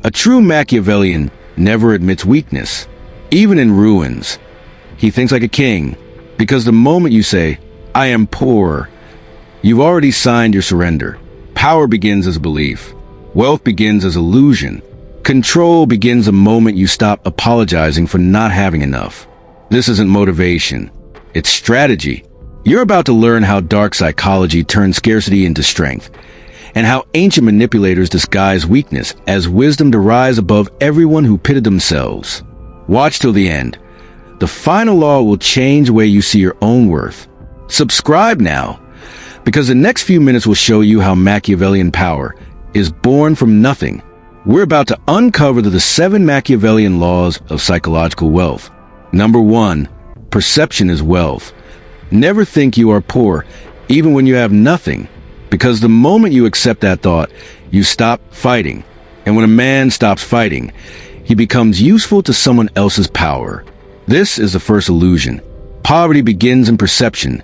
A true Machiavellian never admits weakness, even in ruins. He thinks like a king, because the moment you say, "I am poor," you've already signed your surrender. Power begins as belief. Wealth begins as illusion. Control begins the moment you stop apologizing for not having enough. This isn't motivation. It's strategy. You're about to learn how dark psychology turns scarcity into strength, and how ancient manipulators disguise weakness as wisdom to rise above everyone who pitted themselves. Watch till the end. The final law will change the way you see your own worth. Subscribe now, because the next few minutes will show you how Machiavellian power is born from nothing. We're about to uncover the 7 Machiavellian laws of psychological wealth. Number 1, perception is wealth. Never think you are poor, even when you have nothing, because the moment you accept that thought, you stop fighting. And when a man stops fighting, he becomes useful to someone else's power. This is the first illusion. Poverty begins in perception,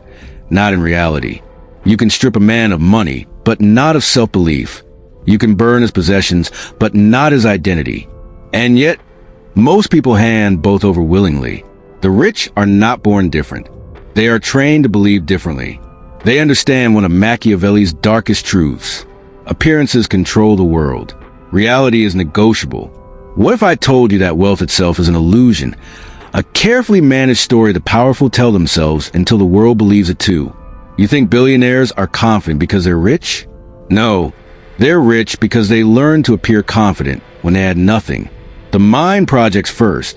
not in reality. You can strip a man of money, but not of self-belief. You can burn his possessions, but not his identity. And yet, most people hand both over willingly. The rich are not born different. They are trained to believe differently. They understand one of Machiavelli's darkest truths. Appearances control the world. Reality is negotiable. What if I told you that wealth itself is an illusion? A carefully managed story the powerful tell themselves until the world believes it too. You think billionaires are confident because they're rich? No. They're rich because they learned to appear confident when they had nothing. The mind projects first.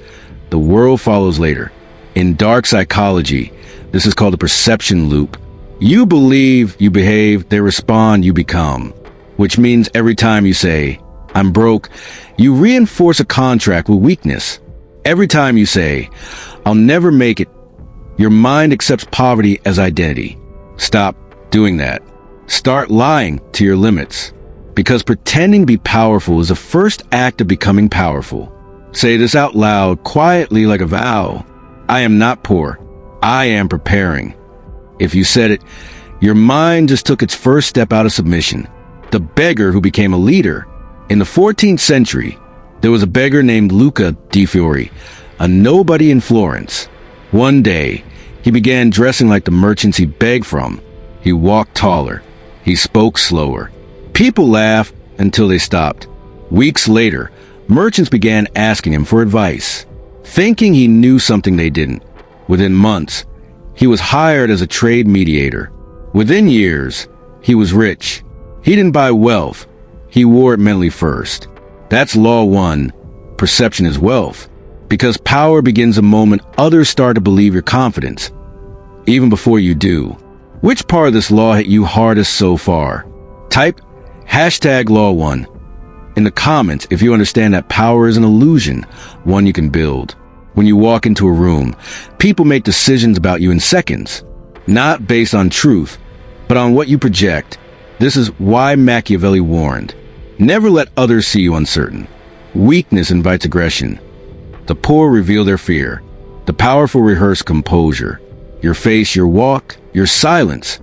The world follows later. In dark psychology, this is called a perception loop. You believe, you behave, they respond, you become. Which means every time you say, "I'm broke," you reinforce a contract with weakness. Every time you say, "I'll never make it," your mind accepts poverty as identity. Stop doing that. Start lying to your limits. Because pretending to be powerful is the first act of becoming powerful. Say this out loud, quietly like a vow. I am not poor. I am preparing. If you said it, your mind just took its first step out of submission. The beggar who became a leader. In the 14th century, there was a beggar named Luca di Fiori, a nobody in Florence. One day, he began dressing like the merchants he begged from. He walked taller. He spoke slower. People laughed until they stopped. Weeks later, merchants began asking him for advice, thinking he knew something they didn't. Within months, he was hired as a trade mediator. Within years, he was rich. He didn't buy wealth. He wore it mentally first. That's law 1. Perception is wealth. Because power begins the moment others start to believe your confidence, even before you do. Which part of this law hit you hardest so far? Type #Law1 in the comments if you understand that power is an illusion, one you can build. When you walk into a room, people make decisions about you in seconds, not based on truth, but on what you project. This is why Machiavelli warned, never let others see you uncertain. Weakness invites aggression. The poor reveal their fear. The powerful rehearse composure. Your face, your walk, your silence.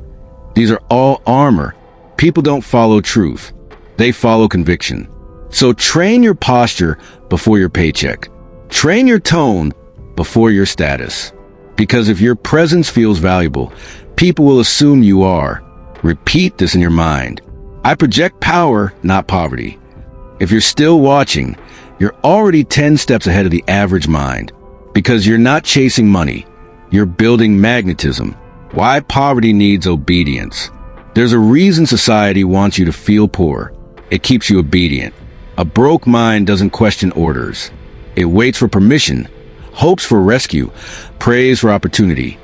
These are all armor. People don't follow truth. They follow conviction. So train your posture before your paycheck. Train your tone before your status. Because if your presence feels valuable, people will assume you are. Repeat this in your mind. I project power, not poverty. If you're still watching, you're already 10 steps ahead of the average mind. Because you're not chasing money. You're building magnetism. Why poverty needs obedience. There's a reason society wants you to feel poor. It keeps you obedient. A broke mind doesn't question orders. It waits for permission, hopes for rescue, prays for opportunity,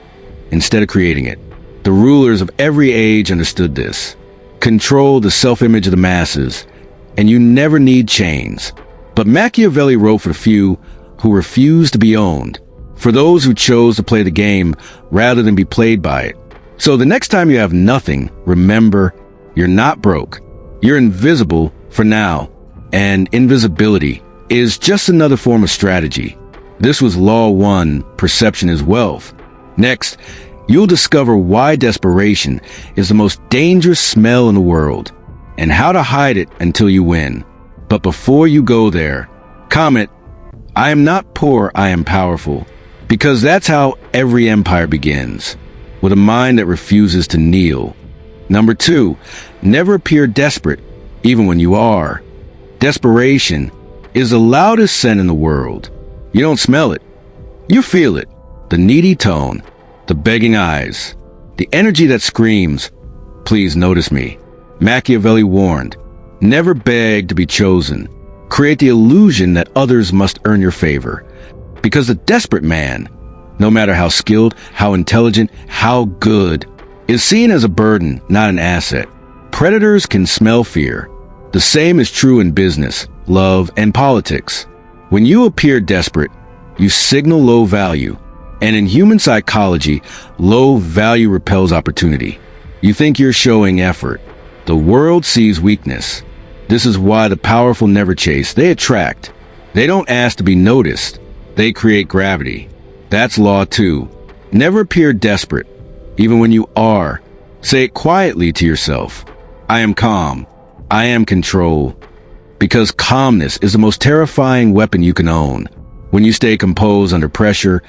instead of creating it. The rulers of every age understood this. Control the self-image of the masses, and you never need chains. But Machiavelli wrote for the few who refused to be owned, for those who chose to play the game rather than be played by it. So the next time you have nothing, remember, you're not broke. You're invisible for now, and invisibility is just another form of strategy. This was Law 1, Perception is Wealth. Next, you'll discover why desperation is the most dangerous smell in the world, and how to hide it until you win. But before you go there, comment, I am not poor, I am powerful. Because that's how every empire begins, with a mind that refuses to kneel. Number 2, never appear desperate, even when you are. Desperation is the loudest scent in the world. You don't smell it. You feel it. The needy tone, the begging eyes, the energy that screams, please notice me. Machiavelli warned, never beg to be chosen. Create the illusion that others must earn your favor. Because the desperate man, no matter how skilled, how intelligent, how good, is seen as a burden, not an asset. Predators can smell fear. The same is true in business, love, and politics. When you appear desperate, you signal low value. And in human psychology, low value repels opportunity. You think you're showing effort. The world sees weakness. This is why the powerful never chase, they attract. They don't ask to be noticed. They create gravity. That's law 2. Never appear desperate, even when you are. Say it quietly to yourself. I am calm. I am control. Because calmness is the most terrifying weapon you can own. When you stay composed under pressure,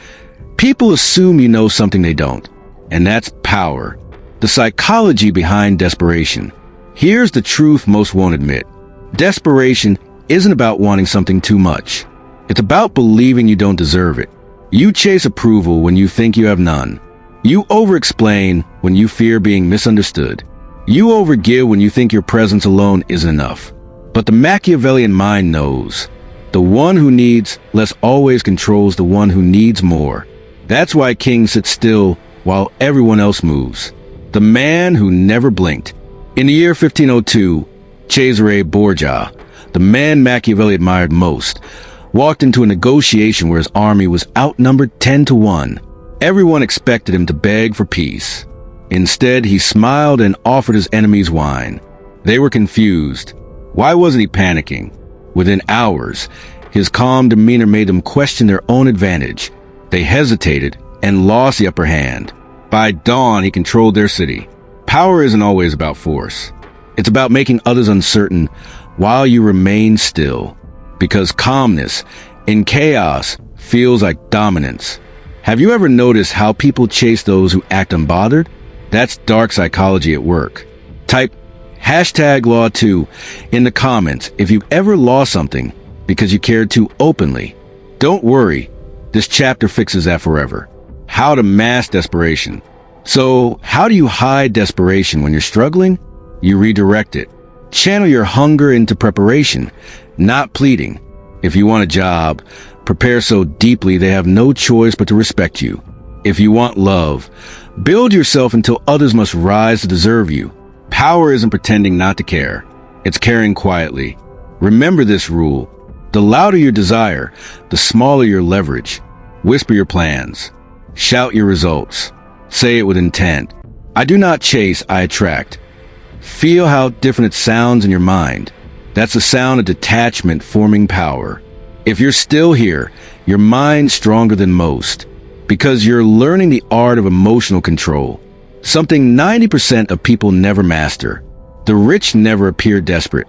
people assume you know something they don't. And that's power. The psychology behind desperation. Here's the truth most won't admit. Desperation isn't about wanting something too much. It's about believing you don't deserve it. You chase approval when you think you have none. You over-explain when you fear being misunderstood. You overgive when you think your presence alone isn't enough. But the Machiavellian mind knows. The one who needs less always controls the one who needs more. That's why kings sit still while everyone else moves. The man who never blinked. In the year 1502, Cesare Borgia, the man Machiavelli admired most, walked into a negotiation where his army was outnumbered 10-1. Everyone expected him to beg for peace. Instead, he smiled and offered his enemies wine. They were confused. Why wasn't he panicking? Within hours, his calm demeanor made them question their own advantage. They hesitated and lost the upper hand. By dawn, he controlled their city. Power isn't always about force. It's about making others uncertain while you remain still. Because calmness in chaos feels like dominance. Have you ever noticed how people chase those who act unbothered? That's dark psychology at work. Type #Law2 in the comments if you've ever lost something because you cared too openly. Don't worry, this chapter fixes that forever. How to mask desperation. So, how do you hide desperation when you're struggling? You redirect it. Channel your hunger into preparation, not pleading. If you want a job, prepare so deeply they have no choice but to respect you. If you want love, build yourself until others must rise to deserve you. Power isn't pretending not to care. It's caring quietly. Remember this rule. The louder your desire, the smaller your leverage. Whisper your plans. Shout your results. Say it with intent. I do not chase, I attract. Feel how different it sounds in your mind. That's the sound of detachment forming power. If you're still here, your mind's stronger than most. Because you're learning the art of emotional control. Something 90% of people never master. The rich never appear desperate.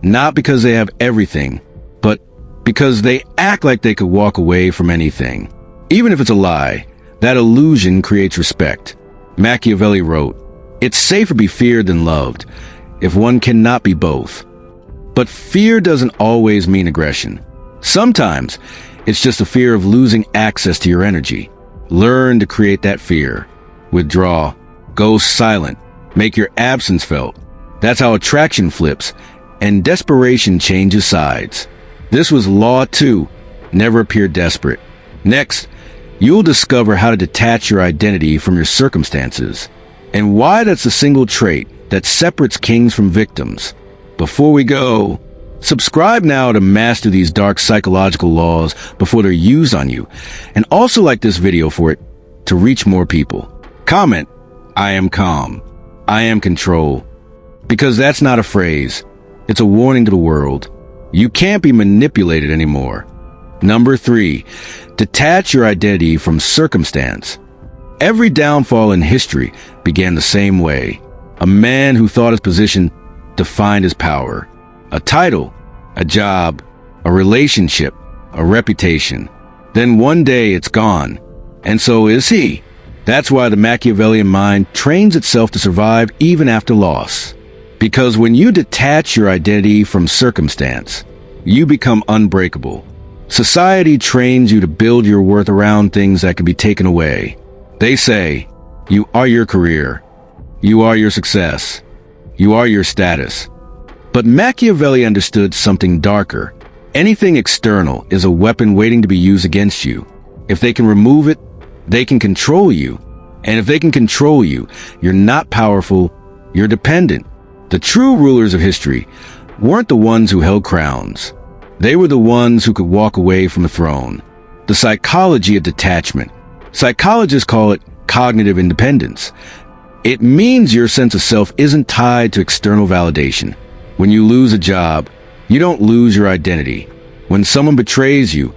Not because they have everything, but because they act like they could walk away from anything. Even if it's a lie, that illusion creates respect. Machiavelli wrote, "It's safer to be feared than loved, if one cannot be both." But fear doesn't always mean aggression. Sometimes it's just the fear of losing access to your energy. Learn to create that fear. Withdraw. Go silent. Make your absence felt. That's how attraction flips and desperation changes sides. This was Law 2. Never appear desperate. Next, you'll discover how to detach your identity from your circumstances and why that's the single trait that separates kings from victims. Before we go, subscribe now to master these dark psychological laws before they're used on you, and also like this video for it to reach more people. Comment, I am calm. I am control. Because that's not a phrase. It's a warning to the world. You can't be manipulated anymore. Number 3, detach your identity from circumstance. Every downfall in history began the same way. A man who thought his position defined his power. A title, a job, a relationship, a reputation. Then one day it's gone. And so is he. That's why the Machiavellian mind trains itself to survive even after loss. Because when you detach your identity from circumstance, you become unbreakable. Society trains you to build your worth around things that can be taken away. They say, you are your career. You are your success. You are your status. But Machiavelli understood something darker. Anything external is a weapon waiting to be used against you. If they can remove it, they can control you. And if they can control you, you're not powerful, you're dependent. The true rulers of history weren't the ones who held crowns. They were the ones who could walk away from the throne. The psychology of detachment. Psychologists call it cognitive independence. It means your sense of self isn't tied to external validation. When you lose a job, you don't lose your identity. When someone betrays you,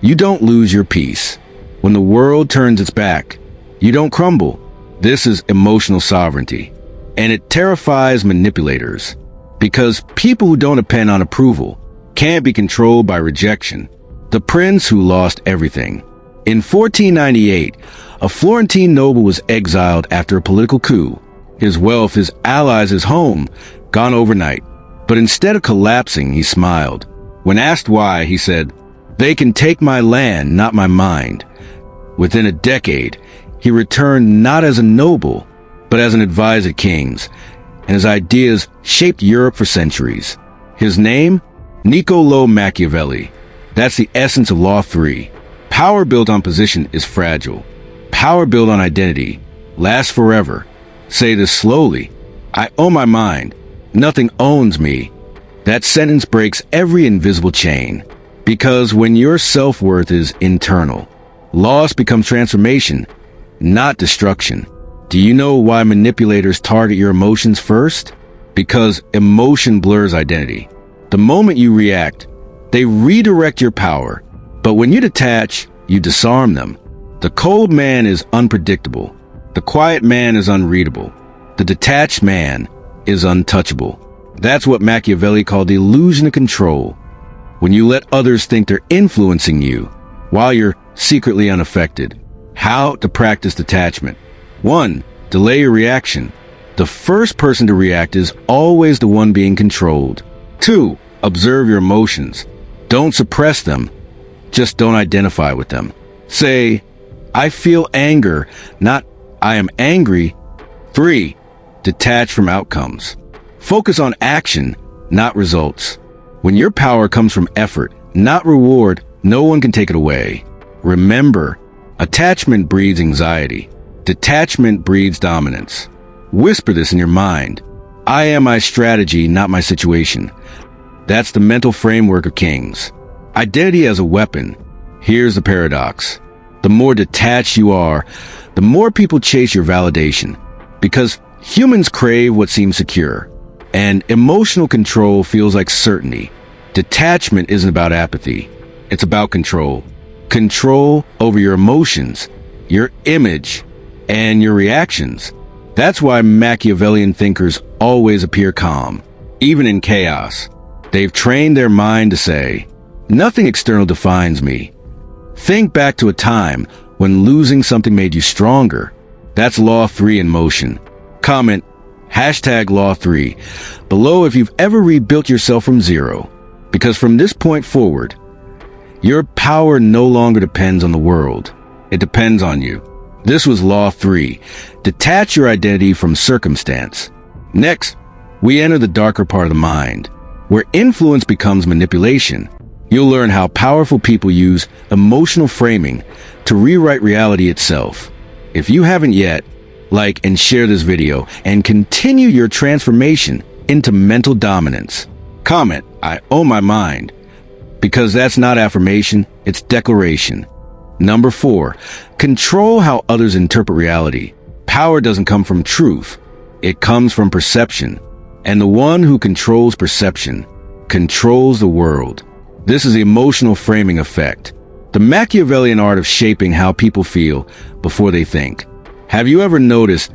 you don't lose your peace. When the world turns its back, you don't crumble. This is emotional sovereignty. And it terrifies manipulators. Because people who don't depend on approval can't be controlled by rejection. The prince who lost everything. In 1498, a Florentine noble was exiled after a political coup. His wealth, his allies, his home, gone overnight. But instead of collapsing, he smiled. When asked why, he said, "They can take my land, not my mind." Within a decade, he returned not as a noble, but as an advisor to kings, and his ideas shaped Europe for centuries. His name? Niccolò Machiavelli. That's the essence of Law 3. Power built on position is fragile. Power built on identity lasts forever. Say this slowly. I own my mind. Nothing owns me. That sentence breaks every invisible chain. Because when your self-worth is internal, loss becomes transformation, not destruction. Do you know why manipulators target your emotions first? Because emotion blurs identity. The moment you react, they redirect your power. But when you detach, you disarm them. The cold man is unpredictable. The quiet man is unreadable. The detached man is untouchable. That's what Machiavelli called the illusion of control. When you let others think they're influencing you, while you're secretly unaffected. How to practice detachment. 1. Delay your reaction. The first person to react is always the one being controlled. 2. Observe your emotions. Don't suppress them. Just don't identify with them. Say, I feel anger, not I am angry. 3. Detach from outcomes. Focus on action, not results. When your power comes from effort, not reward, no one can take it away. Remember, attachment breeds anxiety. Detachment breeds dominance. Whisper this in your mind. I am my strategy, not my situation. That's the mental framework of kings. Identity as a weapon. Here's the paradox. The more detached you are, the more people chase your validation. Because humans crave what seems secure. And emotional control feels like certainty. Detachment isn't about apathy. It's about control. Control over your emotions, your image, and your reactions. That's why Machiavellian thinkers always appear calm, even in chaos. They've trained their mind to say, nothing external defines me. Think back to a time when losing something made you stronger. That's Law 3 in motion. Comment, #Law 3, below if you've ever rebuilt yourself from zero. Because from this point forward, your power no longer depends on the world. It depends on you. This was Law 3. Detach your identity from circumstance. Next, we enter the darker part of the mind, where influence becomes manipulation. You'll learn how powerful people use emotional framing to rewrite reality itself. If you haven't yet, like and share this video and continue your transformation into mental dominance. Comment, I own my mind. Because that's not affirmation, it's declaration. Number 4, control how others interpret reality. Power doesn't come from truth. It comes from perception. And the one who controls perception controls the world. This is the emotional framing effect. The Machiavellian art of shaping how people feel before they think. Have you ever noticed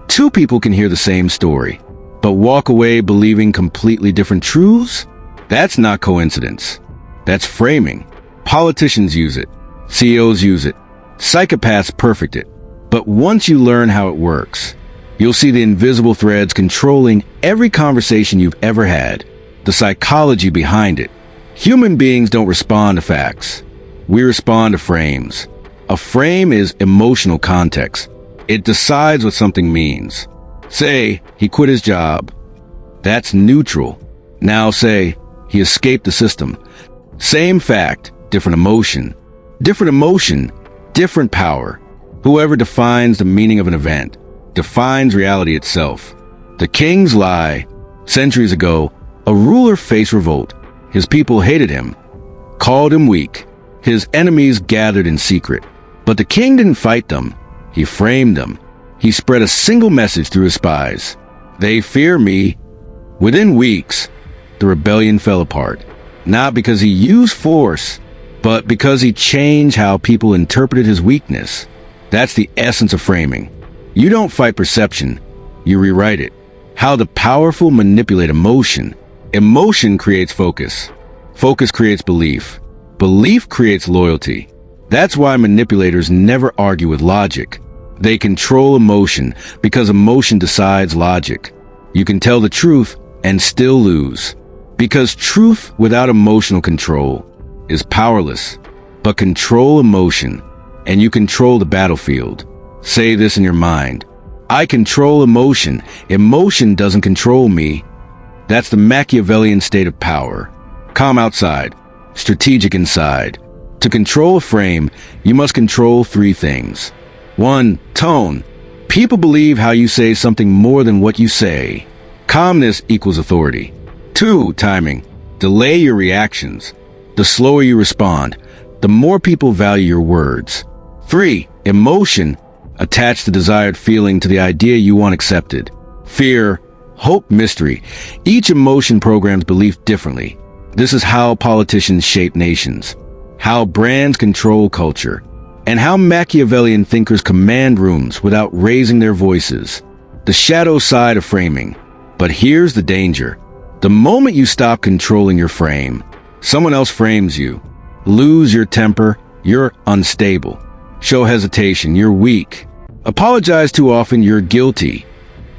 2 people can hear the same story, but walk away believing completely different truths? That's not coincidence. That's framing. Politicians use it. CEOs use it. Psychopaths perfect it. But once you learn how it works, you'll see the invisible threads controlling every conversation you've ever had. The psychology behind it. Human beings don't respond to facts. We respond to frames. A frame is emotional context. It decides what something means. Say, he quit his job. That's neutral. Now say, he escaped the system. Same fact, different emotion. Different emotion, different power. Whoever defines the meaning of an event defines reality itself. The kings lie. Centuries ago, a ruler faced revolt. His people hated him, called him weak. His enemies gathered in secret. But the king didn't fight them. He framed them. He spread a single message through his spies. They fear me. Within weeks, the rebellion fell apart. Not because he used force, but because he changed how people interpreted his weakness. That's the essence of framing. You don't fight perception, you rewrite it. How the powerful manipulate emotion. Emotion creates focus. Focus creates belief. Belief creates loyalty. That's why manipulators never argue with logic. They control emotion because emotion decides logic. You can tell the truth and still lose. Because truth without emotional control is powerless. But control emotion, and you control the battlefield. Say this in your mind. I control emotion. Emotion doesn't control me. That's the Machiavellian state of power. Calm outside, strategic inside. To control a frame, you must control three things. 1. Tone. People believe how you say something more than what you say. Calmness equals authority. 2. Timing. Delay your reactions. The slower you respond, the more people value your words. 3. Emotion. Attach the desired feeling to the idea you want accepted. Fear, hope, mystery. Each emotion programs belief differently. This is how politicians shape nations, how brands control culture, and how Machiavellian thinkers command rooms without raising their voices. The shadow side of framing. But here's the danger. The moment you stop controlling your frame, someone else frames you. Lose your temper, you're unstable. Show hesitation, you're weak. Apologize too often, you're guilty.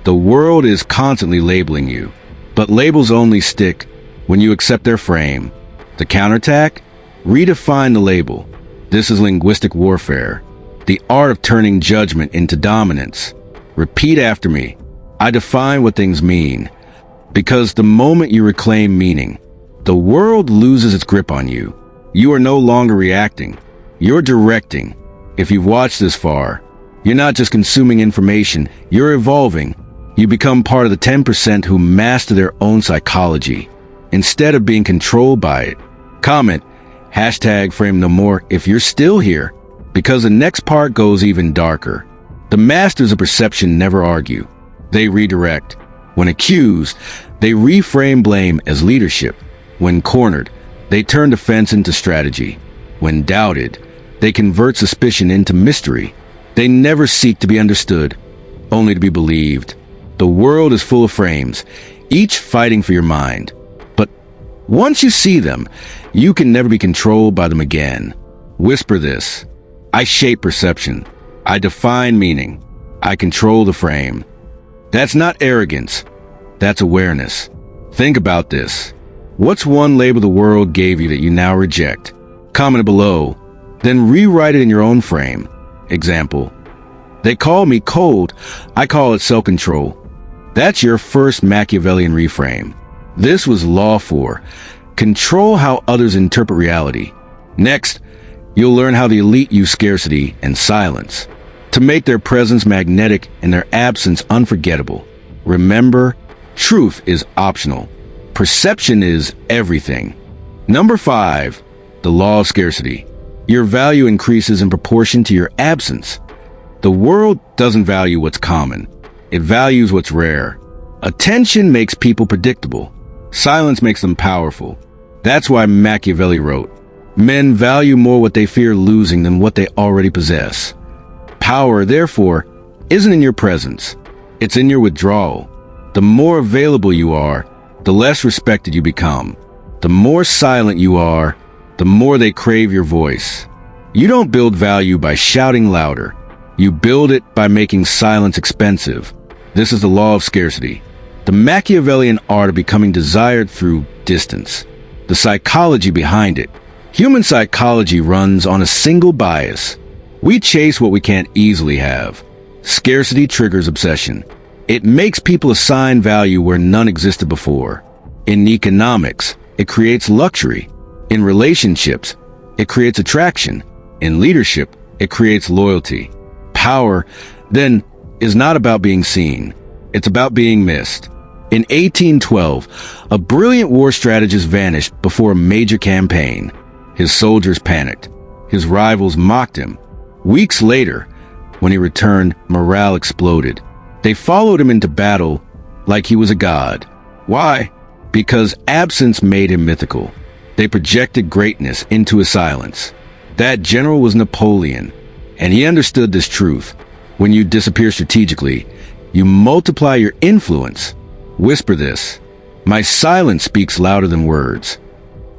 The world is constantly labeling you, but labels only stick when you accept their frame. The counterattack? Redefine the label. This is linguistic warfare, the art of turning judgment into dominance. Repeat after me. I define what things mean. Because the moment you reclaim meaning, the world loses its grip on you. You are no longer reacting. You're directing. If you've watched this far, you're not just consuming information, you're evolving. You become part of the 10% who master their own psychology, instead of being controlled by it. Comment, #FrameNoMore if you're still here, because the next part goes even darker. The masters of perception never argue. They redirect. When accused, they reframe blame as leadership. When cornered, they turn defense into strategy. When doubted, they convert suspicion into mystery. They never seek to be understood, only to be believed. The world is full of frames, each fighting for your mind. But once you see them, you can never be controlled by them again. Whisper this. I shape perception. I define meaning. I control the frame. That's not arrogance. That's awareness. Think about this. What's one label the world gave you that you now reject? Comment below, then rewrite it in your own frame. Example. They call me cold. I call it self-control. That's your first Machiavellian reframe. This was law 4. Control how others interpret reality. Next, you'll learn how the elite use scarcity and silence to make their presence magnetic and their absence unforgettable. Remember, truth is optional. Perception is everything. Number 5, the law of scarcity. Your value increases in proportion to your absence. The world doesn't value what's common. It values what's rare. Attention makes people predictable. Silence makes them powerful. That's why Machiavelli wrote, men value more what they fear losing than what they already possess. Power, therefore, isn't in your presence. It's in your withdrawal. The more available you are, the less respected you become. The more silent you are, the more they crave your voice. You don't build value by shouting louder. You build it by making silence expensive. This is the law of scarcity. The Machiavellian art of becoming desired through distance. The psychology behind it. Human psychology runs on a single bias. We chase what we can't easily have. Scarcity triggers obsession. It makes people assign value where none existed before. In economics, it creates luxury. In relationships, it creates attraction. In leadership, it creates loyalty. Power, then, is not about being seen. It's about being missed. In 1812, a brilliant war strategist vanished before a major campaign. His soldiers panicked. His rivals mocked him. Weeks later, when he returned, morale exploded. They followed him into battle like he was a god. Why? Because absence made him mythical. They projected greatness into his silence. That general was Napoleon, and he understood this truth. When you disappear strategically, you multiply your influence. Whisper this: my silence speaks louder than words.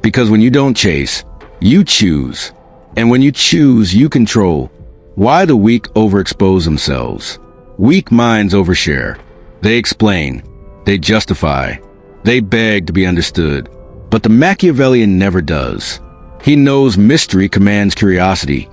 Because when you don't chase, you choose. And when you choose, you control. Why the weak overexpose themselves? Weak minds overshare. They explain. They justify. They beg to be understood. But the Machiavellian never does. He knows mystery commands curiosity,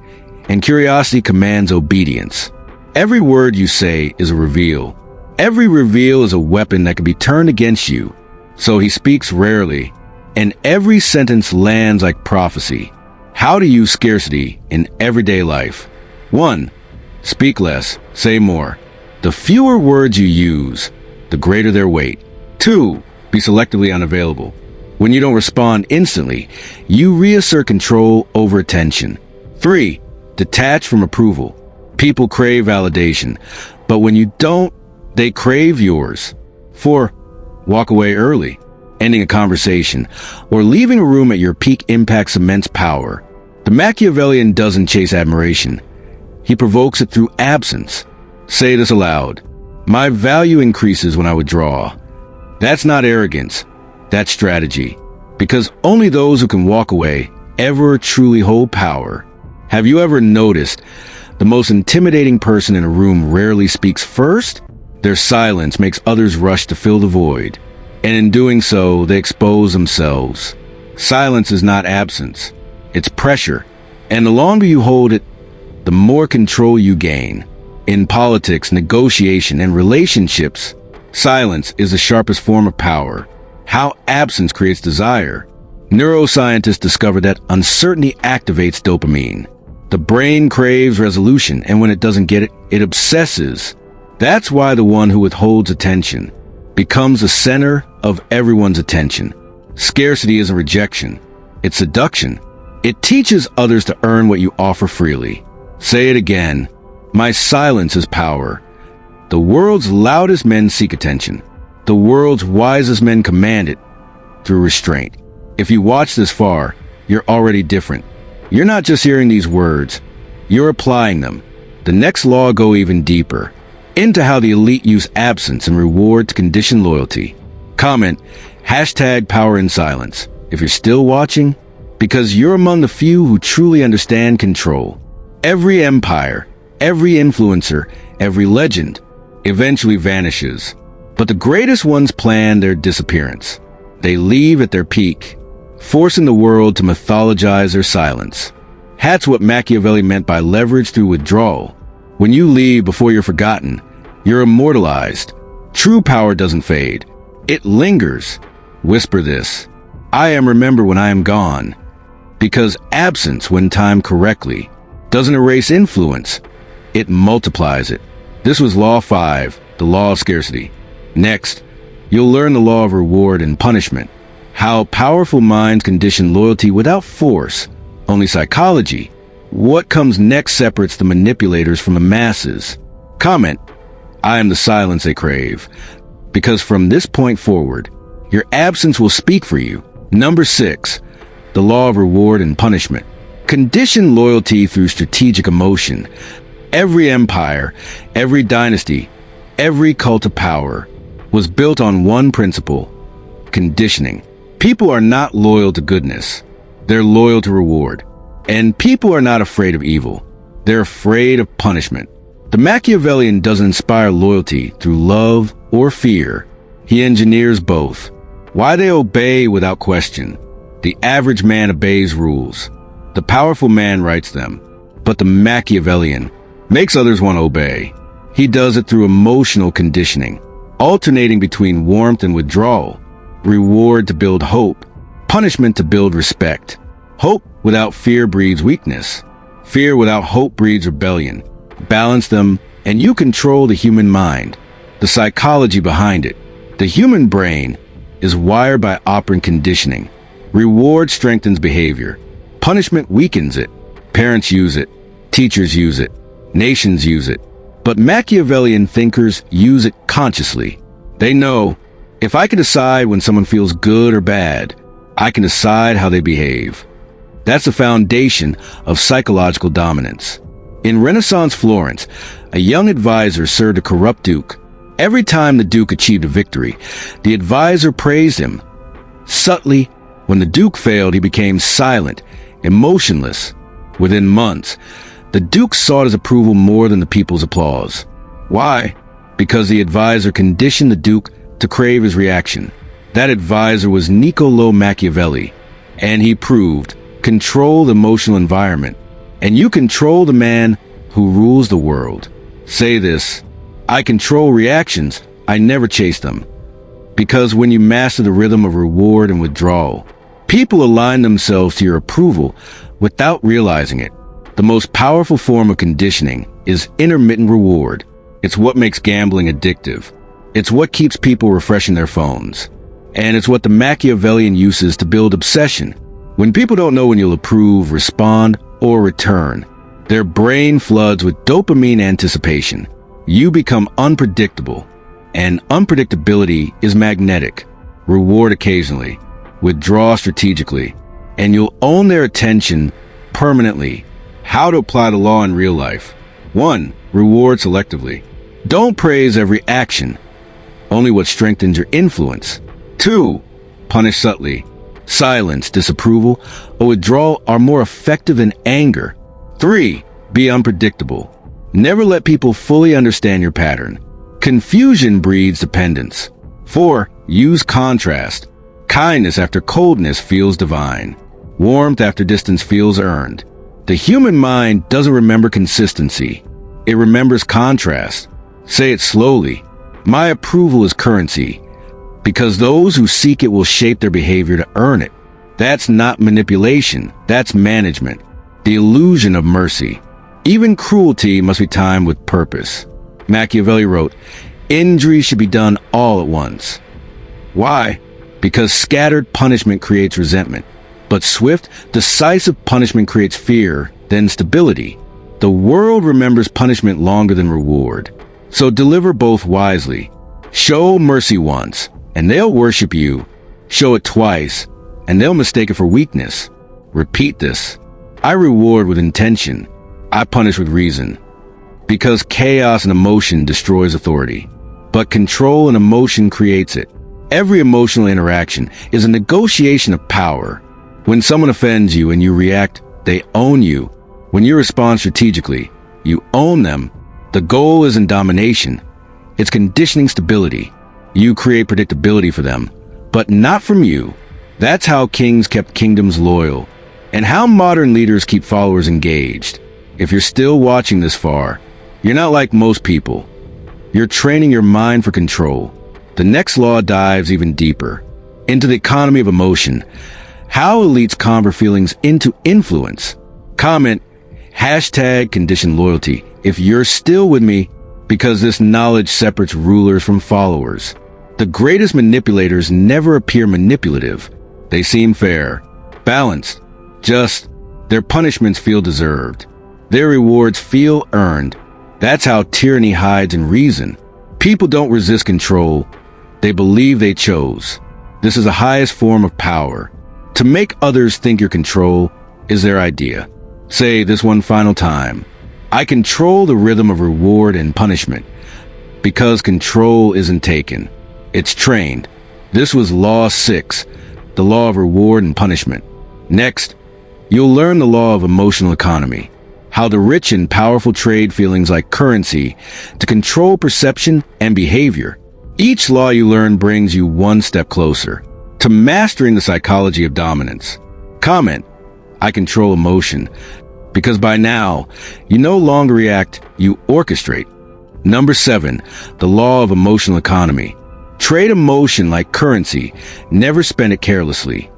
and curiosity commands obedience. Every word you say is a reveal. Every reveal is a weapon that can be turned against you. So he speaks rarely, and every sentence lands like prophecy. How to use scarcity in everyday life. 1. Speak less, say more. The fewer words you use, the greater their weight. 2. Be selectively unavailable. When you don't respond instantly, you reassert control over attention. 3. Detach from approval. People crave validation, but when you don't, they crave yours. 4. Walk away early. Ending a conversation or leaving a room at your peak impacts immense power. The Machiavellian doesn't chase admiration. He provokes it through absence. Say this aloud: my value increases when I withdraw. That's not arrogance. That's strategy. Because only those who can walk away ever truly hold power. Have you ever noticed the most intimidating person in a room rarely speaks first? Their silence makes others rush to fill the void. And in doing so, they expose themselves. Silence is not absence. It's pressure. And the longer you hold it, the more control you gain. In politics, negotiation, and relationships, silence is the sharpest form of power. How absence creates desire. Neuroscientists discovered that uncertainty activates dopamine. The brain craves resolution, and when it doesn't get it, it obsesses. That's why the one who withholds attention becomes the center of everyone's attention. Scarcity isn't rejection. It's seduction. It teaches others to earn what you offer freely. Say it again: my silence is power. The world's loudest men seek attention. The world's wisest men command it through restraint. If you watch this far, you're already different. You're not just hearing these words, you're applying them. The next law go even deeper, into how the elite use absence and reward to condition loyalty. Comment #power in silence if you're still watching, because you're among the few who truly understand control. Every empire, every influencer, every legend eventually vanishes. But the greatest ones plan their disappearance. They leave at their peak, forcing the world to mythologize their silence. That's what Machiavelli meant by leverage through withdrawal. When you leave before you're forgotten, you're immortalized. True power doesn't fade. It lingers. Whisper this: I am remembered when I am gone. Because absence, when timed correctly, doesn't erase influence. It multiplies it. This was Law 5, the law of scarcity. Next, you'll learn the law of reward and punishment. How powerful minds condition loyalty without force, only psychology. What comes next separates the manipulators from the masses. Comment, I am the silence they crave. Because from this point forward, your absence will speak for you. Number 6, the law of reward and punishment. Condition loyalty through strategic emotion. Every empire, every dynasty, every cult of power was built on one principle: conditioning. People are not loyal to goodness. They're loyal to reward. And people are not afraid of evil. They're afraid of punishment. The Machiavellian doesn't inspire loyalty through love or fear. He engineers both. Why they obey without question. The average man obeys rules. The powerful man writes them. But the Machiavellian makes others want to obey. He does it through emotional conditioning, alternating between warmth and withdrawal, reward to build hope, punishment to build respect. Hope without fear breeds weakness. Fear without hope breeds rebellion. Balance them, and you control the human mind, the psychology behind it. The human brain is wired by operant conditioning. Reward strengthens behavior. Punishment weakens it. Parents use it. Teachers use it. Nations use it. But Machiavellian thinkers use it consciously. They know, if I can decide when someone feels good or bad, I can decide how they behave. That's the foundation of psychological dominance. In Renaissance Florence, a young advisor served a corrupt duke. Every time the duke achieved a victory, the advisor praised him. Subtly, when the duke failed, he became silent, emotionless. Within months, the duke sought his approval more than the people's applause. Why? Because the advisor conditioned the duke to crave his reaction. That advisor was Niccolò Machiavelli, and he proved, control the emotional environment, and you control the man who rules the world. Say this, I control reactions, I never chase them. Because when you master the rhythm of reward and withdrawal, people align themselves to your approval without realizing it. The most powerful form of conditioning is intermittent reward. It's what makes gambling addictive. It's what keeps people refreshing their phones. And it's what the Machiavellian uses to build obsession. When people don't know when you'll approve, respond, or return, their brain floods with dopamine anticipation. You become unpredictable, and unpredictability is magnetic. Reward occasionally, withdraw strategically, and you'll own their attention permanently. How to apply the law in real life. 1. Reward selectively. Don't praise every action, only what strengthens your influence. 2. Punish subtly. Silence, disapproval, or withdrawal are more effective than anger. 3. Be unpredictable. Never let people fully understand your pattern. Confusion breeds dependence. 4. Use contrast. Kindness after coldness feels divine. Warmth after distance feels earned. The human mind doesn't remember consistency. It remembers contrast. Say it slowly. My approval is currency, because those who seek it will shape their behavior to earn it. That's not manipulation. That's management. The illusion of mercy. Even cruelty must be timed with purpose. Machiavelli wrote, injury should be done all at once. Why? Because scattered punishment creates resentment. But swift, decisive punishment creates fear, then stability. The world remembers punishment longer than reward. So deliver both wisely. Show mercy once, and they'll worship you. Show it twice, and they'll mistake it for weakness. Repeat this. I reward with intention. I punish with reason. Because chaos and emotion destroys authority. But control and emotion creates it. Every emotional interaction is a negotiation of power. When someone offends you and you react, they own you. When you respond strategically, you own them. The goal isn't domination. It's conditioning stability. You create predictability for them, but not from you. That's how kings kept kingdoms loyal, and how modern leaders keep followers engaged. If you're still watching this far, you're not like most people. You're training your mind for control. The next law dives even deeper, into the economy of emotion. How elites convert feelings into influence. Comment, #conditioned loyalty, if you're still with me, because this knowledge separates rulers from followers. The greatest manipulators never appear manipulative. They seem fair, balanced, just. Their punishments feel deserved. Their rewards feel earned. That's how tyranny hides in reason. People don't resist control. They believe they chose. This is the highest form of power. To make others think your control is their idea. Say this one final time. I control the rhythm of reward and punishment, because control isn't taken. It's trained. This was Law 6, the law of reward and punishment. Next, you'll learn the law of emotional economy, how the rich and powerful trade feelings like currency to control perception and behavior. Each law you learn brings you one step closer to mastering the psychology of dominance. Comment, I control emotion, because by now, you no longer react, you orchestrate. Number 7, the law of emotional economy. Trade emotion like currency, never spend it carelessly.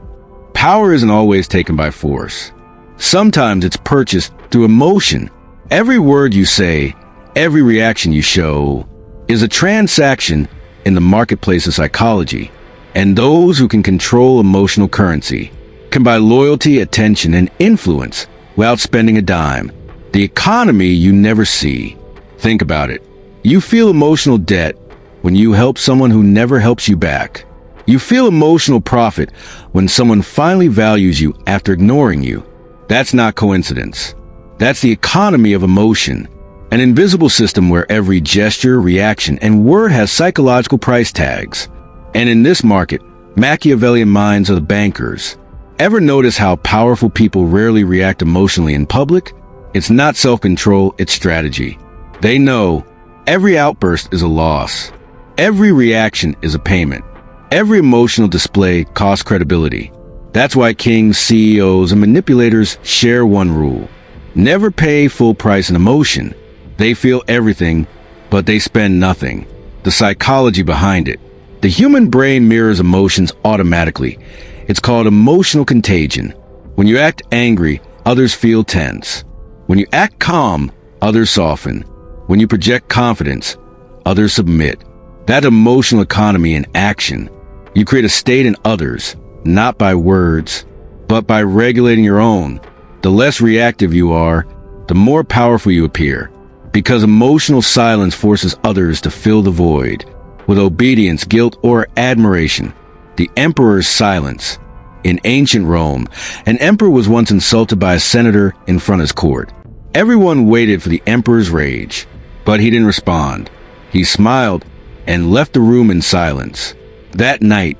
Power isn't always taken by force. Sometimes it's purchased through emotion. Every word you say, every reaction you show, is a transaction in the marketplace of psychology. And those who can control emotional currency can buy loyalty, attention, and influence without spending a dime. The economy you never see. Think about it. You feel emotional debt when you help someone who never helps you back. You feel emotional profit when someone finally values you after ignoring you. That's not coincidence. That's the economy of emotion, an invisible system where every gesture, reaction, and word has psychological price tags. And in this market, Machiavellian minds are the bankers. Ever notice how powerful people rarely react emotionally in public? It's not self-control, it's strategy. They know every outburst is a loss. Every reaction is a payment. Every emotional display costs credibility. That's why kings, CEOs, and manipulators share one rule. Never pay full price in emotion. They feel everything, but they spend nothing. The psychology behind it. The human brain mirrors emotions automatically. It's called emotional contagion. When you act angry, others feel tense. When you act calm, others soften. When you project confidence, others submit. That emotional economy in action. You create a state in others, not by words, but by regulating your own. The less reactive you are, the more powerful you appear. Because emotional silence forces others to fill the void with obedience, guilt, or admiration. The emperor's silence. In ancient Rome, an emperor was once insulted by a senator in front of his court. Everyone waited for the emperor's rage, but he didn't respond. He smiled and left the room in silence. That night,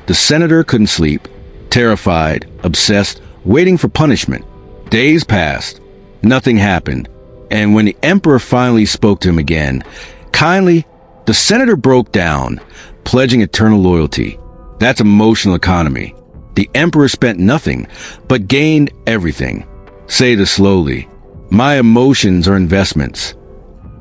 the senator couldn't sleep, terrified, obsessed, waiting for punishment. Days passed. Nothing happened. And when the emperor finally spoke to him again, kindly, the senator broke down, pledging eternal loyalty. That's emotional economy. The emperor spent nothing, but gained everything. Say this slowly. My emotions are investments.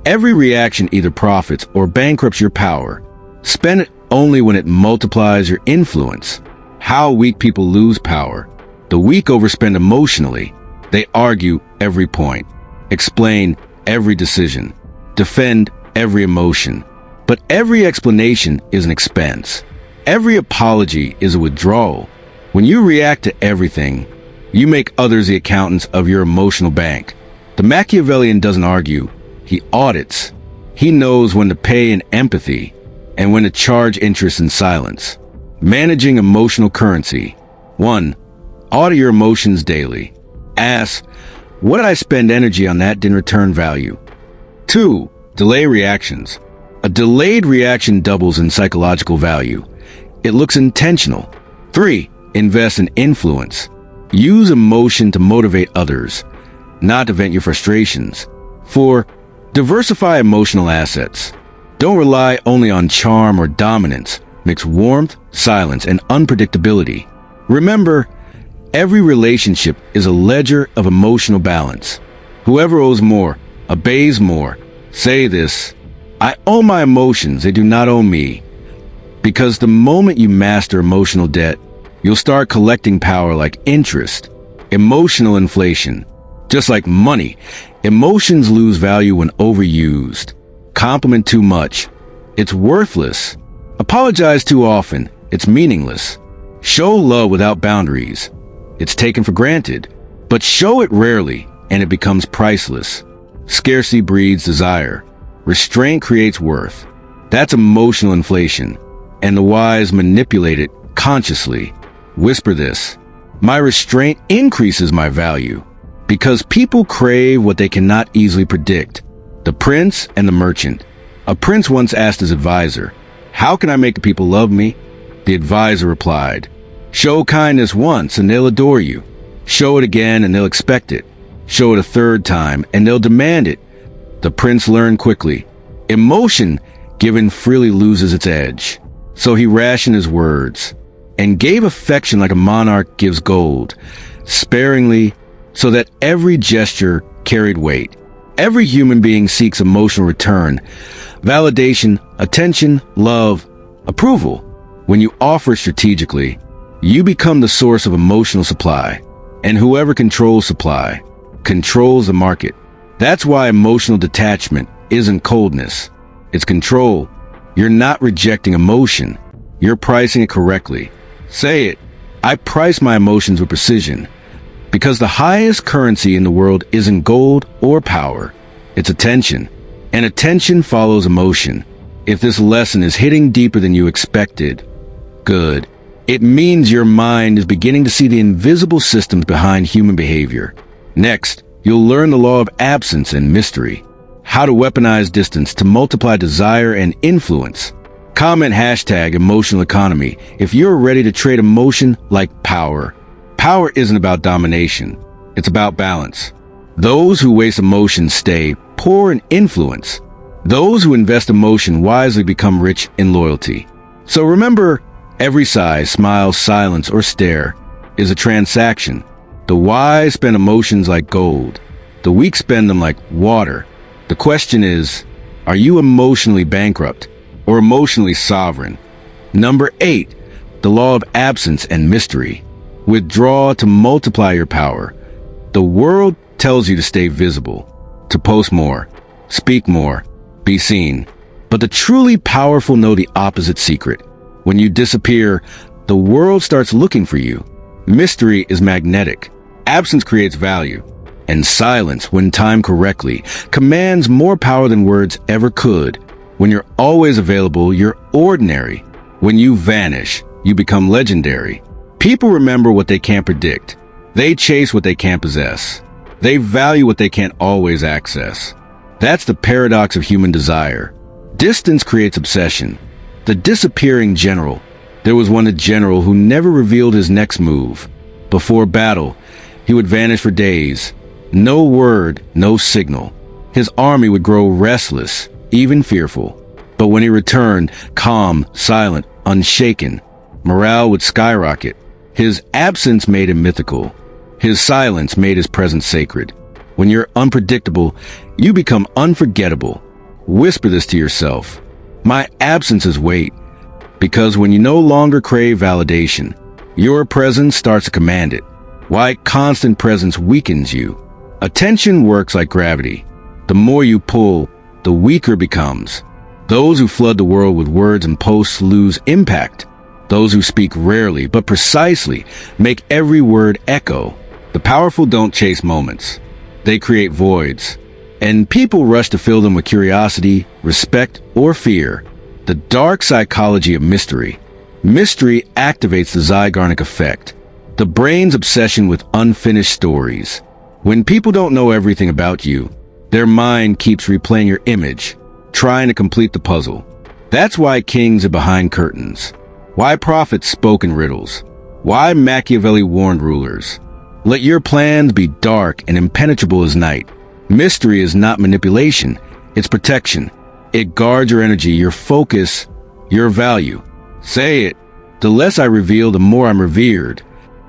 Every reaction either profits or bankrupts your power. Spend it only when it multiplies your influence. How weak people lose power. The weak overspend emotionally. They argue every point, explain every decision, defend every emotion. But every explanation is an expense. Every apology is a withdrawal. When you react to everything, you make others the accountants of your emotional bank. The Machiavellian doesn't argue, he audits. He knows when to pay in empathy and when to charge interest in silence. Managing emotional currency. 1. Audit your emotions daily. Ask, what did I spend energy on that didn't return value? 2. Delay reactions. A delayed reaction doubles in psychological value. It looks intentional. 3. Invest in influence. Use emotion to motivate others, not to vent your frustrations. 4. Diversify emotional assets. Don't rely only on charm or dominance. Mix warmth, silence, and unpredictability. Remember, every relationship is a ledger of emotional balance. Whoever owes more, obeys more. Say this, I own my emotions, they do not own me. Because the moment you master emotional debt, you'll start collecting power like interest, emotional inflation. Just like money, emotions lose value when overused. Compliment too much, it's worthless. Apologize too often, it's meaningless. Show love without boundaries, it's taken for granted. But show it rarely, and it becomes priceless. Scarcity breeds desire. Restraint creates worth. That's emotional inflation, and the wise manipulate it consciously. Whisper this, my restraint increases my value, because people crave what they cannot easily predict. The prince and the merchant. A prince once asked his advisor, how can I make the people love me? The advisor replied, Show kindness once and they'll adore you. Show it again and they'll expect it. Show it a third time and they'll demand it. The prince learned quickly. Emotion given freely loses its edge. So he rationed his words and gave affection like a monarch gives gold, sparingly, so that every gesture carried weight. Every human being seeks emotional return, validation, attention, love, approval. When you offer strategically, you become the source of emotional supply, and whoever controls supply controls the market. That's why emotional detachment isn't coldness. It's control. You're not rejecting emotion. You're pricing it correctly. Say it. I price my emotions with precision. Because the highest currency in the world isn't gold or power. It's attention. And attention follows emotion. If this lesson is hitting deeper than you expected, good. It means your mind is beginning to see the invisible systems behind human behavior. Next, you'll learn the law of absence and mystery. How to weaponize distance to multiply desire and influence. Comment #emotional economy if you're ready to trade emotion like power. Power isn't about domination. It's about balance. Those who waste emotion stay poor in influence. Those who invest emotion wisely become rich in loyalty. So remember, every sigh, smile, silence, or stare is a transaction. The wise spend emotions like gold. The weak spend them like water. The question is, are you emotionally bankrupt or emotionally sovereign? Number 8, the law of absence and mystery. Withdraw to multiply your power. The world tells you to stay visible, to post more, speak more, be seen. But the truly powerful know the opposite secret. When you disappear, the world starts looking for you. Mystery is magnetic. Absence creates value. And silence, when timed correctly, commands more power than words ever could. When you're always available, you're ordinary. When you vanish, you become legendary. People remember what they can't predict. They chase what they can't possess. They value what they can't always access. That's the paradox of human desire. Distance creates obsession. The disappearing general. There was one general who never revealed his next move. Before battle, he would vanish for days. No word, no signal. His army would grow restless, even fearful. But when he returned, calm, silent, unshaken, morale would skyrocket. His absence made him mythical. His silence made his presence sacred. When you're unpredictable, you become unforgettable. Whisper this to yourself. My absence is weight. Because when you no longer crave validation, your presence starts to command it. Why constant presence weakens you. Attention works like gravity. The more you pull, the weaker it becomes. Those who flood the world with words and posts lose impact. Those who speak rarely but precisely make every word echo. The powerful don't chase moments. They create voids. And people rush to fill them with curiosity, respect, or fear. The dark psychology of mystery. Mystery activates the Zygarnik effect, the brain's obsession with unfinished stories. When people don't know everything about you, their mind keeps replaying your image, trying to complete the puzzle. That's why kings are behind curtains. Why prophets spoke in riddles. Why Machiavelli warned rulers. Let your plans be dark and impenetrable as night. Mystery is not manipulation, it's protection. It guards your energy, your focus, your value. Say it. The less I reveal, the more I'm revered.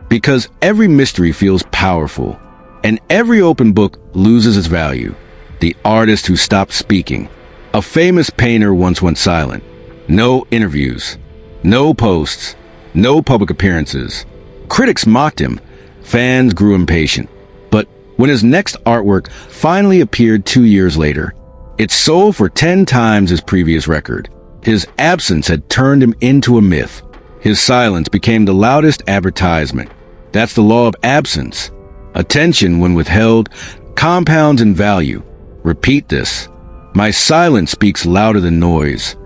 Because every mystery feels powerful. And every open book loses its value. The artist who stopped speaking. A famous painter once went silent. No interviews. No posts. No public appearances. Critics mocked him. Fans grew impatient. But when his next artwork finally appeared 2 years later, it sold for 10 times his previous record. His absence had turned him into a myth. His silence became the loudest advertisement. That's the law of absence. Attention, when withheld, compounds in value. Repeat this. My silence speaks louder than noise.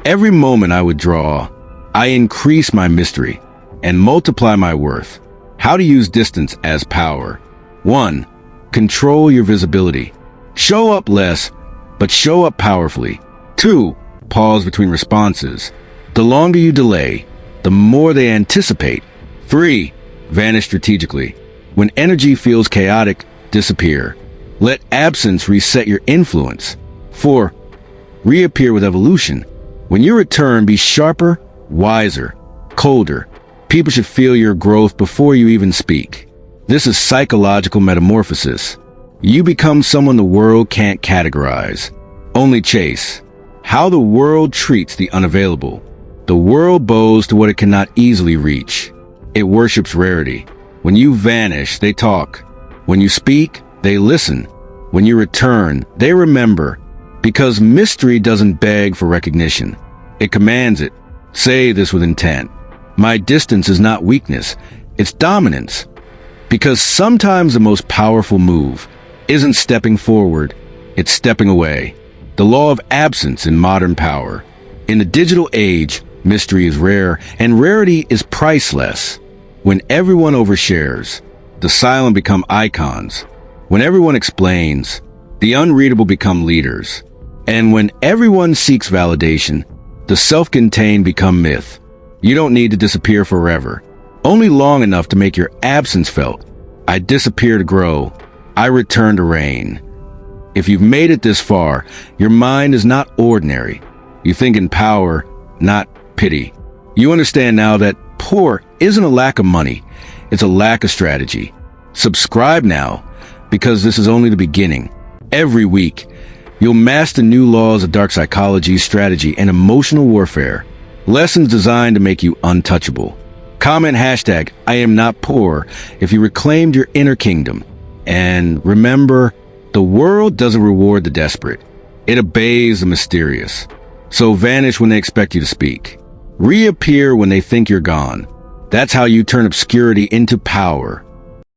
Every moment I withdraw, I increase my mystery and multiply my worth. How to use distance as power. 1. Control your visibility. Show up less, but show up powerfully. 2. Pause between responses. The longer you delay, the more they anticipate. 3. Vanish strategically. When energy feels chaotic, disappear. Let absence reset your influence. 4. Reappear with evolution. When you return, be sharper, wiser, colder. People should feel your growth before you even speak. This is psychological metamorphosis. You become someone the world can't categorize. Only chase. How the world treats the unavailable. The world bows to what it cannot easily reach. It worships rarity. When you vanish, they talk. When you speak, they listen. When you return, they remember. Because mystery doesn't beg for recognition. It commands it. Say this with intent. My distance is not weakness. It's dominance. Because sometimes the most powerful move isn't stepping forward. It's stepping away. The law of absence in modern power. In the digital age, mystery is rare, and rarity is priceless. When everyone overshares, the silent become icons. When everyone explains, the unreadable become leaders. And when everyone seeks validation, the self-contained become myth. You don't need to disappear forever, only long enough to make your absence felt. I disappear to grow. I return to reign. If you've made it this far, your mind is not ordinary. You think in power, not pity. You understand now that poor isn't a lack of money. It's a lack of strategy. Subscribe now, because this is only the beginning. Every week, you'll master new laws of dark psychology, strategy, and emotional warfare. Lessons designed to make you untouchable. Comment hashtag I am not poor if you reclaimed your inner kingdom. And remember, the world doesn't reward the desperate. It obeys the mysterious. So vanish when they expect you to speak. Reappear when they think you're gone. That's how you turn obscurity into power.